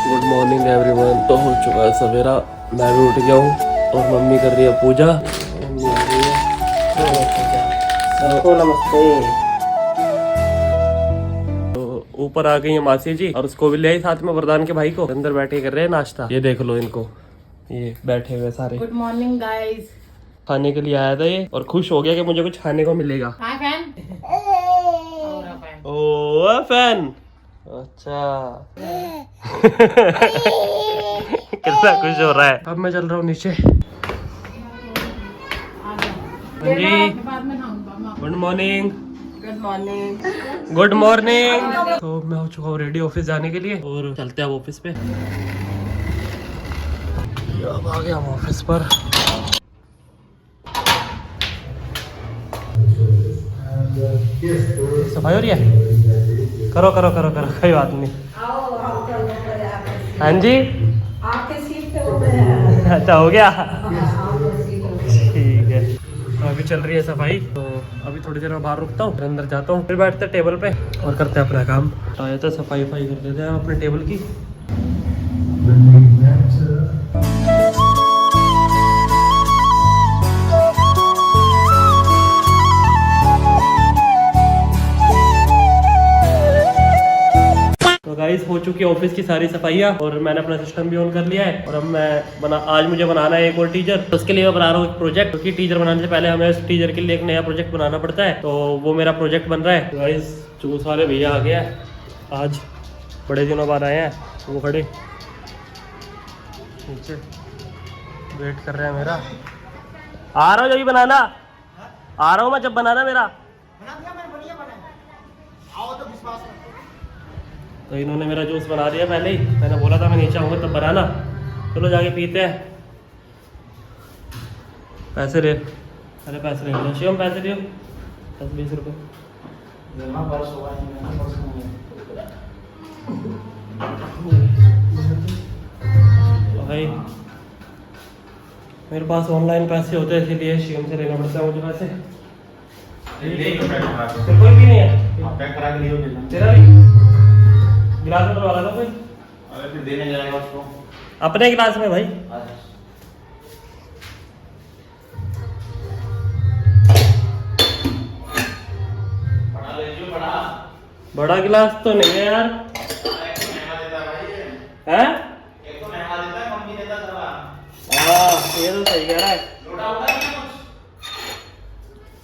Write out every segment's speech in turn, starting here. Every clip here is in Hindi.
Good morning everyone. तो हो चुका है सवेरा, मैं भी उठ गया हूँ और मम्मी कर रही है पूजा। मम्मी आ रही है सबको नमस्ते। तो ऊपर आ गई है मासी जी और उसको भी ले आई साथ में, वरदान के भाई को। अंदर बैठे कर रहे हैं नाश्ता। ये देख लो इनको, ये बैठे हुए सारे। Good morning guys. खाने के लिए आया था ये और खुश हो गया कि मुझे कुछ खाने को मिलेगा। हाय फैन। ओ फैन, अच्छा कितना खुश हो रहा है। अब मैं चल रहा हूँ नीचे। Good morning. Good morning. Good morning. तो मैं हो चुका हूँ रेडी ऑफिस जाने के लिए और चलते हैं अब ऑफिस पे। अब आ गया हम ऑफिस पर। सफाई हो रही है? करो करो करो करो, कोई बात नहीं। हाँ जी, अच्छा हो गया, ठीक है। तो अभी चल रही है सफाई, तो अभी थोड़ी देर में बाहर रुकता हूँ, फिर अंदर जाता हूँ, फिर बैठते हैं टेबल पे और करते हैं अपना काम। आया था सफाई वफाई कर देते हैं अपने टेबल की। तो गाइस हो चुकी है ऑफिस की सारी सफाइयाँ और मैंने अपना सिस्टम भी ऑन कर लिया है। और अब मैं आज मुझे बनाना है एक और टीजर। तो उसके लिए मैं बना रहा हूँ एक प्रोजेक्ट, क्योंकि टीजर बनाने से पहले हमें उस टीजर के लिए एक नया प्रोजेक्ट बनाना पड़ता है। तो वो मेरा प्रोजेक्ट बन रहा है। तो गाइस जूस वाले भैया आ गया, आज बड़े दिनों बाद आए हैं। वो खड़े नीचे वेट कर रहे हैं मेरा। आ रहा हूँ जब बनाना, आ रहा हूँ मैं जब बनाना मेरा। तो इन्होंने मेरा जूस बना दिया पहले ही। मैंने बोला था मैं नीचे आऊँगा तब बनाना। चलो जाके पीते हैं। पैसे दे, अरे पैसे ले लो शिवम, पैसे दियो 10-20 रुपये। भाई मेरे पास ऑनलाइन पैसे होते हैं, इसीलिए शिवम से लेना पड़ता है मुझे पैसे। कोई भी नहीं है तेरा भी गिलास में डलवा लो कोई। अरे फिर देने जाएगा उसको अपने गिलास में भाई। बड़ा गिलास तो नहीं है यार। हैं? हाँ ये तो सही कह रहा है।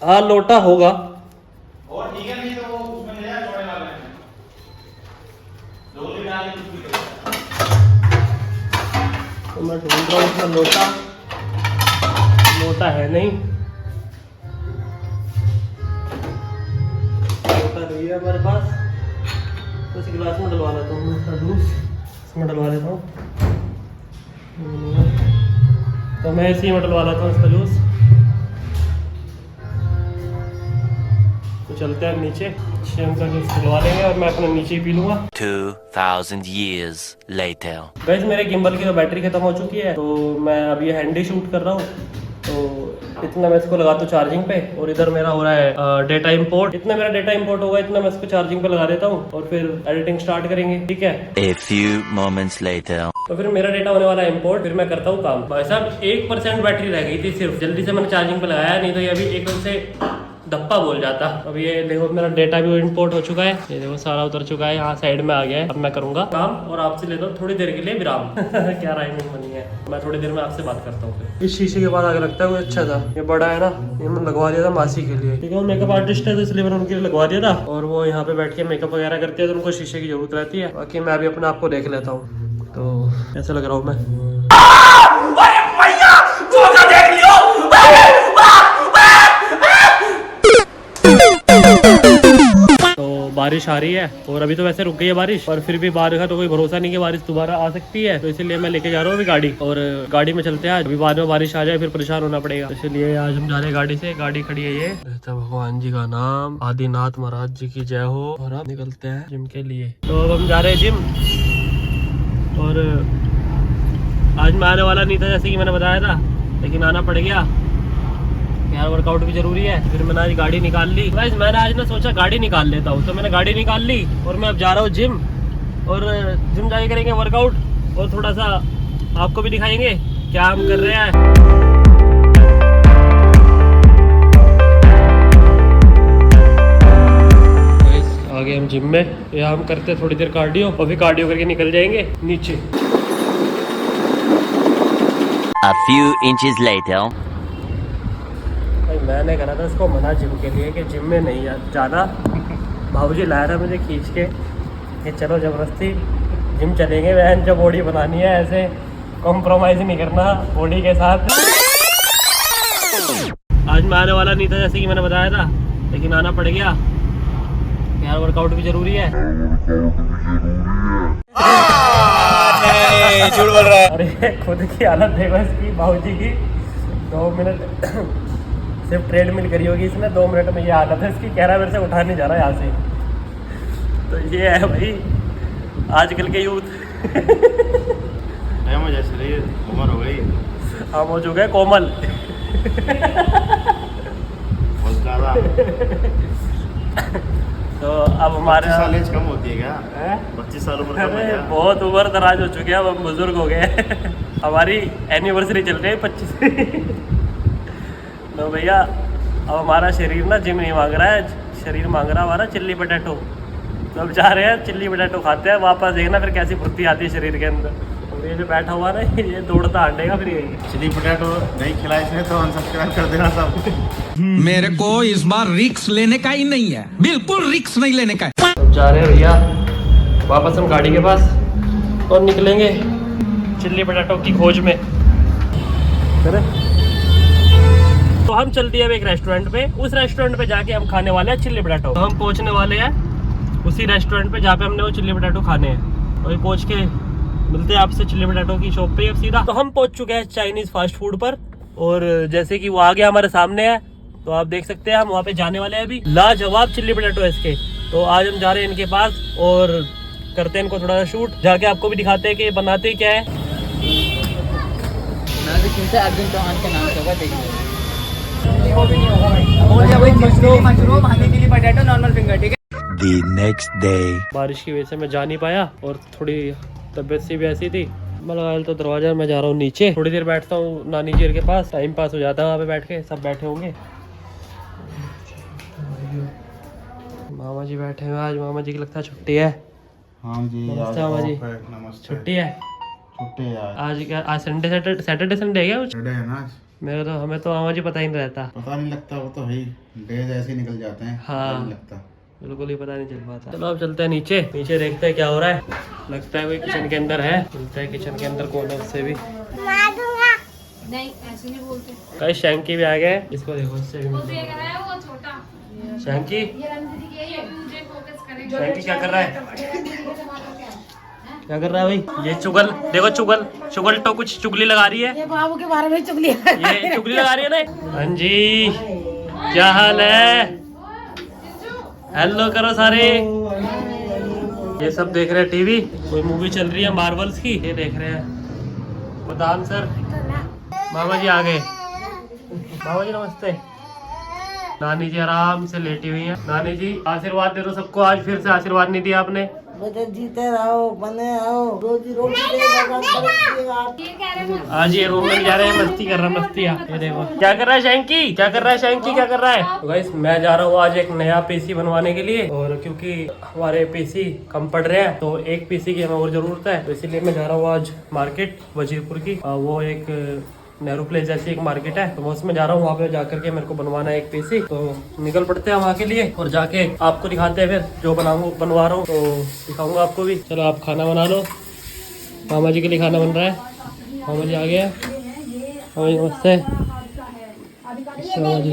हाँ लोटा होगा। और ठीक है, नहीं तो वो उसमें ले जाए छोड़े वाले में 2 लीटर डाल के कुछ भी करो। तो मैं ढूंढ रहा हूँ उसमें लोटा, लोटा है नहीं, लोटा नहीं है हमारे पास। तो इस गिलास में डलवा लेता हूँ मैं इसका जूस, इसमें डलवा लेता हूँ। तो मैं इसी में डलवा लेता हूँ इसका जूस। तो चलते हैं नीचे, शेम का जूस डलवा लेंगे और मैं अपने नीचे ही पी लूँगा। 2000 years later. गाइस मेरे गिम्बल की तो बैटरी खत्म हो चुकी है, तो मैं अभी हैंडी शूट कर रहा हूँ। तो इतना मैं इसको लगाता हूँ चार्जिंग पे और इधर मेरा हो रहा है डेटा इंपोर्ट। इतना मेरा डेटा इंपोर्ट होगा, इतना मैं इसको चार्जिंग पे लगा देता हूँ और फिर एडिटिंग स्टार्ट करेंगे, ठीक है। A few moments later. तो फिर मेरा डेटा होने वाला है इंपोर्ट, फिर मैं करता हूँ काम। भाई साहब 1% बैटरी रह गई थी सिर्फ, जल्दी से मैंने चार्जिंग पे लगाया, नहीं तो ये अभी एकदम से धप्पा बोल जाता। अब ये देखो मेरा डेटा भी इंपोर्ट हो चुका है, ये देखो सारा उतर चुका है, यहाँ साइड में आ गया है। अब मैं करूंगा काम और आपसे लेता हूँ थोड़ी देर के लिए विराम। क्या राइमिंग बनी है। मैं थोड़ी देर में आपसे बात करता हूँ। फिर इस शीशे के बाद आगे लगता है वो अच्छा था, ये बड़ा है ना, ये मैंने लगवा दिया था मासी के लिए, ठीक है। वो मेकअप आर्टिस्ट है तो इसलिए मैंने उनके लिए लगवा दिया था और वो यहाँ पे बैठ के मेकअप वगैरह करते हैं तो उनको शीशे की जरूरत रहती है। बाकी मैं अभी अपने आप को देख लेता हूँ। तो ऐसा लग रहा हूँ मैं। तो बारिश आ रही है और अभी तो वैसे रुक गई है बारिश, और फिर भी बारिश का तो कोई भरोसा नहीं कि बारिश दोबारा आ सकती है। तो इसीलिए मैं लेके जा रहा हूँ अभी गाड़ी, और गाड़ी में चलते हैं। अभी बाद में बारिश आ जाए फिर परेशान होना पड़ेगा, इसलिए आज हम जा रहे हैं गाड़ी से। गाड़ी खड़ी है ये। भगवान जी का नाम, आदिनाथ महाराज जी की जय हो। और अब निकलते हैं जिम के लिए। तो अब हम जा रहे हैं जिम, और आज मैं आने वाला नहीं था जैसे कि मैंने बताया था, लेकिन आना पड़ गया यार, वर्कआउट भी जरूरी है। फिर मैंने आज गाड़ी निकाल ली। गाइस मैंने आज ना सोचा गाड़ी निकाल लेता हूँ, तो मैंने गाड़ी निकाल ली और मैं अब जा रहा हूँ जिम, और जिम जाके करेंगे वर्कआउट। और थोड़ा सा आपको भी दिखाएंगे क्या हम कर रहे हैं। आ गए हम जिम में, यहाँ हम करते हैं थोड़ी देर कार्डियो और फिर कार्डियो करके निकल जाएंगे नीचे। A few inches later. भाई मैंने कहा था इसको मना जिम के लिए कि जिम में नहीं जाना। बाबूजी ला रहा मुझे खींच के कि चलो जबरदस्ती जिम चलेंगे, वह जो बॉडी बनानी है ऐसे कॉम्प्रोमाइज़ नहीं करना बॉडी के साथ। आज मैं आने वाला नहीं था जैसे कि मैंने बताया था, लेकिन आना पड़ गया यार, वर्कआउट भी जरूरी है। झूठ बोल रहा है। अरे खुद की हालत देखो इसकी, बाबूजी की 2 मिनट सिर्फ ट्रेडमिल करी होगी इसने, 2 मिनट में ये हालत है इसकी। कह रहा है मेरे से उठा नहीं जा रहा यहाँ से। तो ये है भाई आजकल के यूथ। मुझे शरीर उम्र हो गई, हम हो चुके हैं कोमल। बहुत ज़्यादा। तो अब हमारे 25 साल एज कम होती है क्या? हैं? 25 साल उम्र कम है अरे क्या? बहुत उम्र दराज हो चुके हैं, अब हम बुजुर्ग हो गए। हमारी एनिवर्सरी चल रही है 25। तो भैया अब हमारा शरीर ना जिम नहीं मांग रहा है, शरीर मांग रहा है हमारा चिल्ली पोटैटो। तो अब जा रहे हैं चिल्ली पोटैटो खाते हैं, वापस देखना फिर कैसी फुर्ती आती है शरीर के अंदर। और ये जो बैठा हुआ ना ये दौड़ता हटेगा फिर यही। चिली पोटैटो नहीं खिला इसने तो अनसब्सक्राइब कर देना सब। मेरे को इस बार रिक्स लेने का ही नहीं है, बिल्कुल रिक्स नहीं लेने का है। अब जा रहे हैं भैया वापस हम गाड़ी के पास और निकलेंगे चिल्ली पोटैटो की खोज में। तो हम चलते हैं अब एक रेस्टोरेंट पे, उस रेस्टोरेंट पे जाके हम खाने वाले हैं चिल्ली पोटैटो। तो हम पहुंचने वाले हैं उसी रेस्टोरेंट पे जहाँ पे हमने वो चिल्ली पोटैटो खाने हैं। वही पहुंच के मिलते हैं आपसे चिल्ली पोटैटो की शॉप पे अब सीधा। तो हम पहुंच चुके हैं चाइनीज फास्ट फूड पर, और जैसे कि वो आगे हमारे सामने है तो आप देख सकते हैं हम वहाँ पे जाने वाले हैं अभी। लाजवाब चिल्ली पोटैटो है इसके। तो आज हम जा रहे हैं इनके पास और करते हैं इनको थोड़ा सा शूट, जाके आपको भी दिखाते हैं कि बनाते क्या है। अर्जुन चौहान के नाम से होगा, देखिए The next day. बारिश की वजह से मैं जा नहीं पाया और थोड़ी तबीयत सी भी ऐसी थी। मैं लगा तो दरवाजा मैं जा रहा हूँ नीचे, थोड़ी देर बैठता हूँ नानी जी के पास, टाइम पास हो जाता है वहाँ पे बैठ के। सब बैठे होंगे, मामा जी बैठे हुए। आज मामा जी की लगता है छुट्टी है। हाँ जी, नमस्ते मामा जी। नमस्ते। छुट्टी है छुट्टी है आज। क्या आज सैटरडे संडे है क्या कुछ? संडे है ना आज। मेरे तो हमें तो मामा जी पता ही नहीं रहता। पता नहीं लगता, वो तो है ही, डेज ऐसे ही निकल जाते हैं। हाँ। पता नहीं लगता। बिल्कुल ही पता नहीं चल पाता। चलो अब चलते हैं नीचे, नीचे देखते हैं क्या हो रहा है। लगता है कोई किचन के अंदर है, मिलता है किचन के अंदर कौन है उससे भी। नहीं ऐसे नहीं बोलते। कई शैंकी भी आ गए, इसको देखो उससे भी मिलते हैं। वो छोटा शैंकी शैंकी क्या कर रहा है? क्या कर रहा है भाई? ये चुगल देखो, चुगल तो कुछ चुगली लगा रही है। ये बाबू के बारे में चुगली ये चुगली लगा रही है ना। हाँ जी, क्या हाल है? हेलो करो सारे। ये सब देख रहे हैं टीवी, कोई मूवी चल रही है मार्वल्स की, ये देख रहे हैं। बदाम सर, मामा जी आ गए। मामा जी नमस्ते। नानी जी आराम से लेटी हुई हैं। नानी जी आशीर्वाद दे दो सबको, आज फिर से आशीर्वाद नहीं दिया आपने। बेटे जीते रहो, बने रहो, रोजी रोटी दे भगवान तरक्की आप। आज ये रूम में जा रहे हैं, मस्ती कर रहा है, मस्ती। ये देखो क्या कर रहा है शैंकी, क्या कर रहा है शैंकी, क्या कर रहा है। तो गाइस मैं जा रहा हूँ आज एक नया पीसी बनवाने के लिए, और क्योंकि हमारे पीसी कम पड़ रहे हैं तो एक पीसी की हमें और जरूरत है, तो इसीलिए मैं जा रहा हूँ आज मार्केट वजीरपुर की। वो एक नेहरू प्लेस जैसी एक मार्केट है, तो मैं उसमें जा रहा हूँ। वहाँ पे जाकर के मेरे को बनवाना है एक पीसी, तो निकल पड़ते हैं वहाँ के लिए और जाके आपको दिखाते हैं फिर जो बनवा रहा हूँ तो दिखाऊंगा आपको भी। चलो आप खाना बना लो, मामा जी के लिए खाना बन रहा है। मामा जी आ गया। मामा जी नमस्ते। मामा जी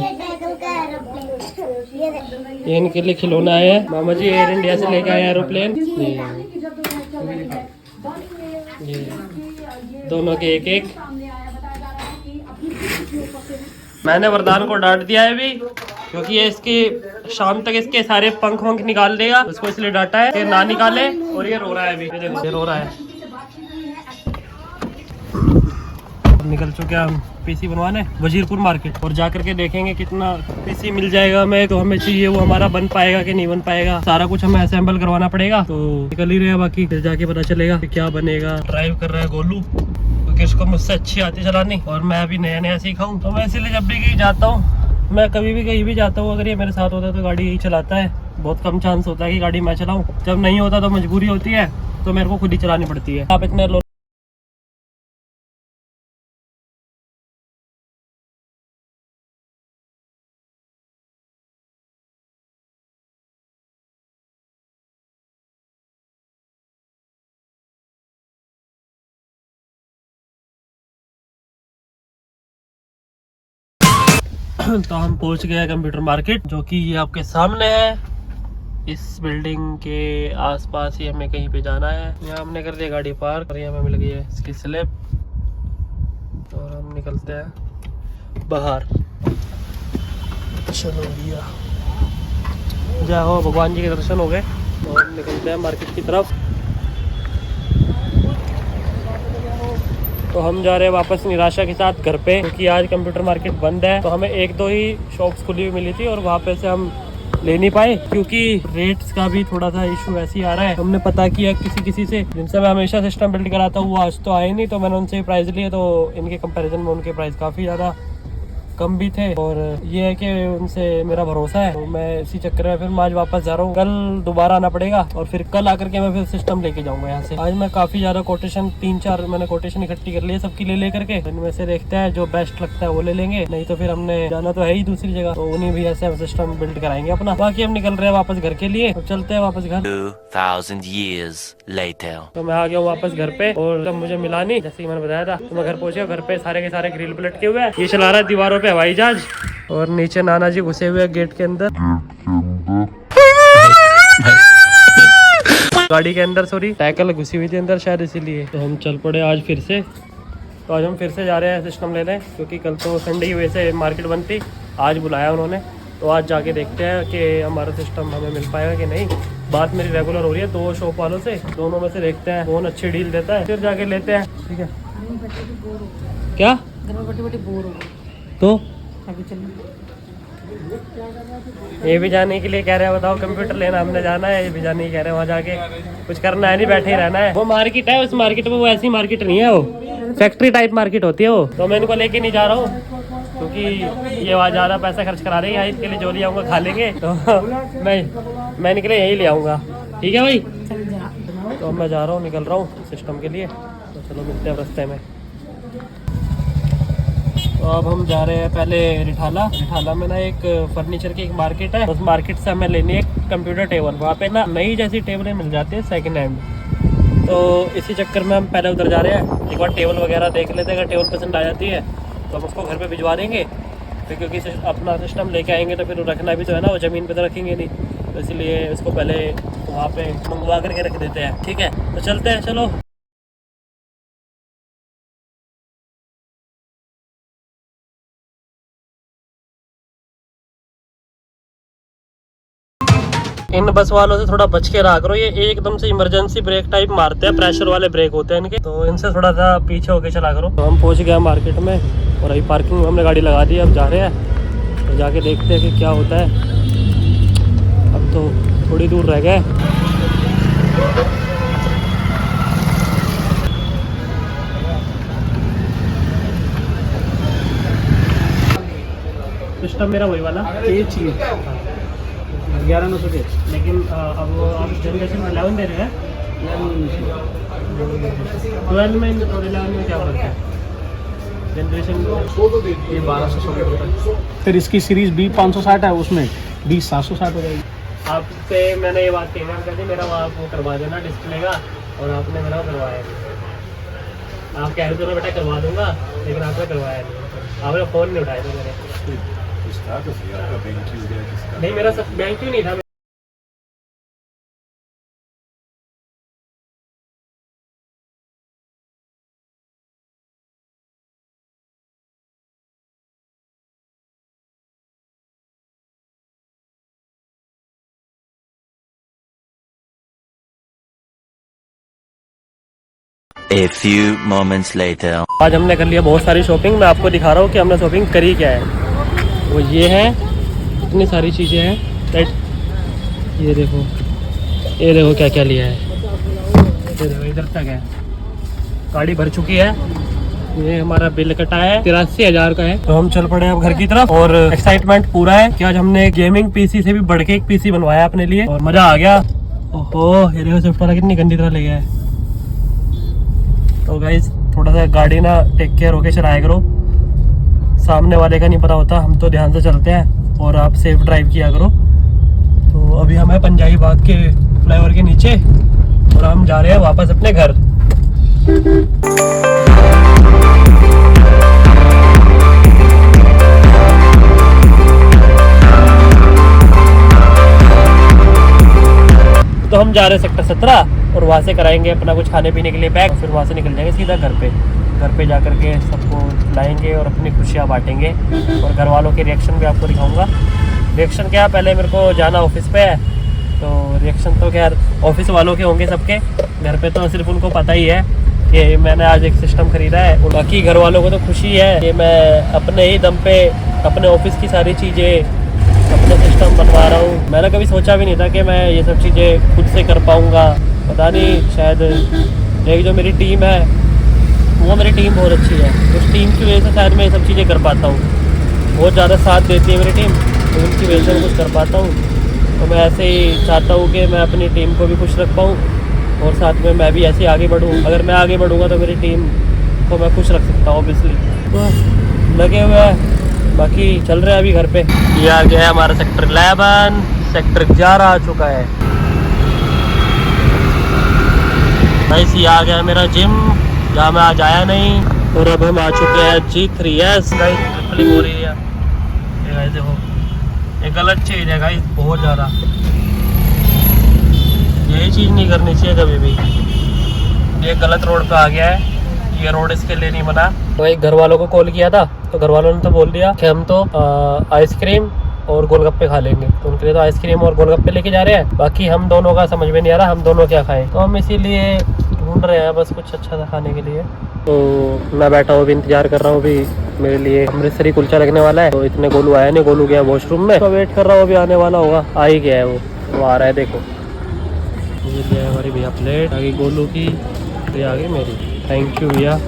ये इनके लिए खिलौना आया है। मामा जी एयर इंडिया से लेके आए एरोप्लेन। ये दोनों के एक एक। मैंने वरदान को डांट दिया है अभी, क्योंकि ये इसकी शाम तक इसके सारे पंख वंख निकाल देगा, उसको इसलिए डांटा है कि ना निकाले। और ये रो रहा है अभी, ये देखो ये रो रहा है। निकल चुके हैं हम पीसी बनवाने वजीरपुर मार्केट, और जा करके देखेंगे कितना पीसी मिल जाएगा हमें, तो हमें चाहिए वो हमारा बन पाएगा कि नहीं बन पाएगा। सारा कुछ हमें असेंबल करवाना पड़ेगा, तो निकल ही रहे, बाकी फिर जाके पता चलेगा कि क्या बनेगा। ड्राइव कर रहा है गोलू, क्योंकि इसको मुझसे अच्छी आती चलानी, और मैं अभी नया नया सीखा हूँ। तो मैं इसीलिए जब भी कहीं जाता हूँ, मैं कभी भी कहीं भी जाता हूँ, अगर ये मेरे साथ होता है तो गाड़ी यही चलाता है। बहुत कम चांस होता है कि गाड़ी मैं चलाऊँ। जब नहीं होता तो मजबूरी होती है, तो मेरे को खुद ही चलानी पड़ती है। आप इतने तो हम पहुंच गए कंप्यूटर मार्केट, जो कि ये आपके सामने है। इस बिल्डिंग के आसपास ही हमें कहीं पे जाना है। यहाँ हमने कर दिया गाड़ी पार्क, और यहाँ हमें मिल गई है इसकी स्लिप, और हम निकलते हैं बाहर। चलो भैया, जय हो, भगवान जी के दर्शन हो गए, और हम निकलते हैं मार्केट की तरफ। तो हम जा रहे हैं वापस निराशा के साथ घर पे, क्योंकि आज कंप्यूटर मार्केट बंद है। तो हमें एक दो ही शॉप्स खुली हुई मिली थी, और वहाँ पे से हम ले नहीं पाए, क्योंकि रेट्स का भी थोड़ा सा इशू ऐसे ही आ रहा है। हमने पता किया किसी से जिनसे मैं हमेशा सिस्टम बिल्ड कराता हूँ, वो आज तो आए नहीं, तो मैंने उनसे प्राइस लिए, तो इनके कंपैरिजन में उनके प्राइस काफ़ी ज़्यादा कम भी थे। और ये है कि उनसे मेरा भरोसा है, तो मैं इसी चक्कर में फिर मैं आज वापस जा रहा हूँ। कल दोबारा आना पड़ेगा, और फिर कल आकर के मैं फिर सिस्टम लेके जाऊंगा यहाँ से। आज मैं काफ़ी ज़्यादा कोटेशन 3-4 मैंने कोटेशन इकट्ठी कर ली है सबकी ले करके। इनमें से देखते हैं जो बेस्ट लगता है वो ले लेंगे, नहीं तो फिर हमने जाना तो है ही दूसरी जगह, तो उन्हीं भी ऐसे हम सिस्टम बिल्ड कराएंगे अपना। बाकी हम निकल रहे हैं वापस घर के लिए, तो चलते हैं वापस घर। 2000 years later. तो मैं आ गया हूँ वापस घर पे, और जब मुझे मिला नहीं, जैसे कि मैंने बताया था, तो मैं घर पहुंचे। घर पे सारे के सारे ग्रिल पे लटके हुए हैं, ये चला रहा है दीवारों पे हवाई जहाज, और नीचे नाना जी घुसे हुए हैं गेट के अंदर, गाड़ी के अंदर, सॉरी साइकिल घुसी हुई थी अंदर शायद, इसीलिए। तो हम चल पड़े आज फिर से। तो आज हम फिर से जा रहे हैं सिस्टम लेने, क्योंकि कल तो संडे की वजह से मार्केट बंद थी, आज बुलाया उन्होंने। तो आज जाके देखते हैं कि हमारा सिस्टम हमें मिल पाएगा कि नहीं। बात मेरी रेगुलर हो रही है 2 शॉप वालों से, दोनों में से देखते हैं कौन अच्छी डील देता है, फिर जाके लेते हैं। ठीक है, क्या घर में बड़ी बोर हो गई, तो अभी चलो। ये भी जाने के लिए कह रहे हैं, बताओ कंप्यूटर लेना हमने जाना है, ये भी जाने कह रहे हैं, वहाँ जाके कुछ करना है नहीं, बैठे ही रहना है। वो मार्केट है, उस मार्केट में वो ऐसी मार्केट नहीं है, वो फैक्ट्री टाइप मार्केट होती है वो। तो मैं इनको लेके नहीं जा रहा हूँ, क्योंकि ये वहाँ ज़्यादा पैसा खर्च करा रही है। इसके लिए जो ले आऊँगा खा लेंगे, तो मैं निकले यही ले आऊँगा। ठीक है भाई, तो मैं जा रहा हूँ, निकल रहा हूँ सिस्टम के लिए। तो चलो मिलते हैं रास्ते में। तो अब हम जा रहे हैं पहले रिठाला में ना एक फर्नीचर की एक मार्केट है, उस मार्केट से हमें लेनी है एक कंप्यूटर टेबल। वहाँ पे ना नई जैसी टेबलें मिल जाती है सेकंड हैंड, तो इसी चक्कर में हम पहले उधर जा रहे हैं। एक बार टेबल वगैरह देख लेते हैं, अगर टेबल पसंद आ जाती है तो हम उसको घर पे भिजवा देंगे। फिर क्योंकि अपना सिस्टम लेके आएंगे तो फिर रखना भी तो है ना, वो ज़मीन पे तो रखेंगे नहीं, तो इसलिए उसको पहले वहाँ पे मंगवा करके रख देते हैं। ठीक है, तो चलते हैं, चलो। इन बस वालों से थोड़ा बच के रहा करो, ये एकदम से इमरजेंसी ब्रेक टाइप मारते हैं, प्रेशर वाले ब्रेक होते हैं इनके, तो इनसे थोड़ा सा पीछे होके चला करो। तो हम पहुंच गए मार्केट में, और अभी पार्किंग में हमने गाड़ी लगा दी, अब जा रहे हैं, तो जाके देखते हैं कि क्या होता है। अब तो थोड़ी दूर रह गए। सिस्टम मेरा वही वाला चाहिए 11,900 के, लेकिन अब आप जनरेशन 11 दे रहे हैं, 12 में और 11 में क्या फर्क है? जनरेशन ये 1200 का होता है। फिर इसकी सीरीज B 560 है, उसमें B 760 हो जाएगी। आपसे मैंने ये बात कहना कर दी, मेरा वहाँ वो करवा देना डिस्प्ले का, और आपने मेरा करवाया नहीं। आप कह रहे थे ना बेटा करवा दूंगा, लेकिन आपने करवाया नहीं, आपने फ़ोन नहीं उठाया था मेरे। नहीं, मेरा सब बैंक क्यों नहीं था। A few moments later. आज हमने कर लिया बहुत सारी शॉपिंग। मैं आपको दिखा रहा हूँ कि हमने शॉपिंग करी क्या है। वो ये है, इतनी सारी चीज़ें हैं राइट। ये देखो क्या क्या लिया है। ये देखो इधर तक है, गाड़ी भर चुकी है। ये हमारा बिल कटा है 83,000 का है। तो हम चल पड़े अब घर की तरफ और एक्साइटमेंट पूरा है कि आज हमने गेमिंग पीसी से भी बढ़ के एक पीसी बनवाया अपने लिए और मजा आ गया। ओहो, ये देखो स्विफ्ट वाला कितनी गंदी तरह ले गया है। तो गाइस थोड़ा सा गाड़ी ना टेक केयर होके चलाया करो, सामने वाले का नहीं पता होता। हम तो ध्यान से चलते हैं और आप सेफ ड्राइव किया करो। तो अभी हम है पंजाबी बाग के फ्लाईओवर के नीचे और हम जा रहे हैं वापस अपने घर। तो हम जा रहे हैं सेक्टर 17 और वहाँ से कराएंगे अपना कुछ खाने पीने के लिए पैक। फिर वहाँ से निकल जाएंगे सीधा घर पे जा कर के सबको लाएंगे और अपनी खुशियाँ बांटेंगे और घर वालों के रिएक्शन भी आपको दिखाऊंगा। रिएक्शन क्या, पहले मेरे को जाना ऑफिस पे है तो रिएक्शन तो खैर ऑफिस वालों के होंगे सबके। घर पे तो सिर्फ उनको पता ही है कि मैंने आज एक सिस्टम खरीदा है। और बाकी घर वालों को तो खुशी है कि मैं अपने ही दम पे अपने ऑफिस की सारी चीज़ें अपने सिस्टम बनवा रहा हूँ। मैंने कभी सोचा भी नहीं था कि मैं ये सब चीज़ें खुद से कर पाऊँगा। पता नहीं, शायद एक जो मेरी टीम है वो मेरी टीम बहुत अच्छी है। उस टीम की वजह से शायद मैं ये सब चीज़ें कर पाता हूँ। बहुत ज़्यादा साथ देती है मेरी टीम, तो उनकी वजह से मैं कुछ कर पाता हूँ। तो मैं ऐसे ही चाहता हूँ कि मैं अपनी टीम को भी खुश रख पाऊँ और साथ में मैं भी ऐसे आगे बढ़ूँ। अगर मैं आगे बढ़ूँगा तो मेरी टीम को मैं खुश रख सकता हूँ ऑब्वियसली। तो लगे हुए हैं, बाकी चल रहे हैं अभी घर पे। ये आ गया है हमारा सेक्टर 11, सेक्टर 11 आ चुका है। गाइस ये आ गया है मेरा जिम जहाँ मैं आज आया नहीं। और अब हम आ चुके हैं G3S। गाइस ट्रिपलिंग हो रही है। ये गाइस देखो, ये गलत चीज़ है गाइस, बहुत ज़्यादा। यही चीज़ नहीं करनी चाहिए कभी भी। ये गलत रोड पे आ गया है, ये रोड इसके लिए नहीं बना। तो एक घर वालों को कॉल किया था तो घर वालों ने तो बोल दिया कि हम तो आइसक्रीम और गोलगप्पे खा लेंगे। तो उनके लिए तो आइसक्रीम और गोलगप्पे लेके जा रहे हैं। बाकी हम दोनों का समझ में नहीं आ रहा हम दोनों क्या खाएं। तो हम इसीलिए ढूंढ रहे हैं बस कुछ अच्छा सा खाने के लिए। तो मैं बैठा हूँ, अभी इंतजार कर रहा हूँ। अभी मेरे लिए अमृतसरी कुलचा लगने वाला है। तो इतने गोलू आया नहीं, गोलू गया वॉशरूम में। तो वेट कर रहा हूँ, अभी आने वाला होगा। आ ही गया है वो आ रहा है। देखो ये लिया है हमारी भैया प्लेट, आगे गोलू की, ये आ गई मेरी। थैंक यू भैया।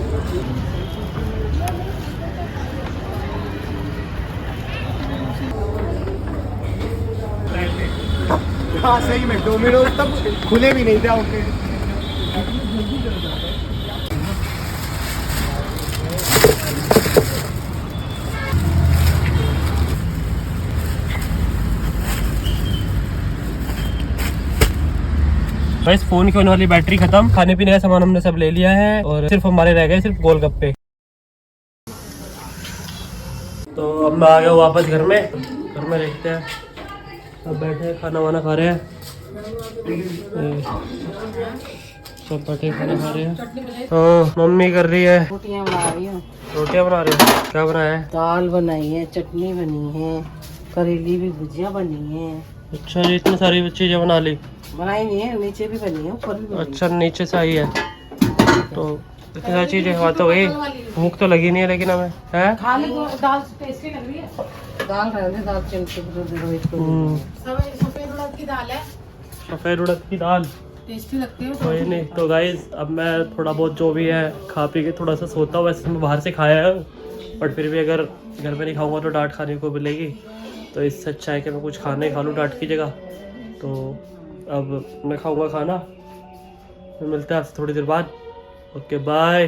हाँ सही में डोमिनोज तब खुले भी नहीं थे उनके। बस फोन की होने वाली बैटरी खत्म। खाने पीने का सामान हमने सब ले लिया है और सिर्फ हमारे रह गए सिर्फ गोलगप्पे। तो अब मैं आ गया वापस घर में देखते हैं। अब बैठे खाना वाना खा रहे हैं, सब बैठे खाना खा रहे हैं। तो मम्मी कर रही है रोटियाँ बना रही हूँ। रोटियाँ बना रही है। क्या बनाया है? दाल बनाई है, चटनी बनी है, करेली भी भुजिया बनी है। अच्छा जी, इतनी सारी चीजें बना ली। बनाई नहीं है, नीचे भी बनी है, ऊपर भी बनी है। अच्छा नीचे से आई है तो इतनी सारी चीजें खा तो गई। भूख तो लगी नहीं है लेकिन हमें है। खा ले, दाल टेस्टी लग रही है। दाल रहने, दाल चलते सफेद उड़द की दाल है, सफेद उड़द की दाल टेस्टी लगती है। कोई नहीं। तो गाइस अब मैं थोड़ा बहुत जो भी है खा पी के थोड़ा सा सोता हूँ। वैसे मैं बाहर से खाया हूँ बट फिर भी अगर घर पे नहीं खाऊंगा तो डांट खाने को मिलेगी। तो इससे अच्छा है कि मैं कुछ खाना ही खा लूँ डांट की जगह। तो अब मैं खाऊंगा खाना, फिर मिलते हैं आपसे थोड़ी देर बाद। Okay bye.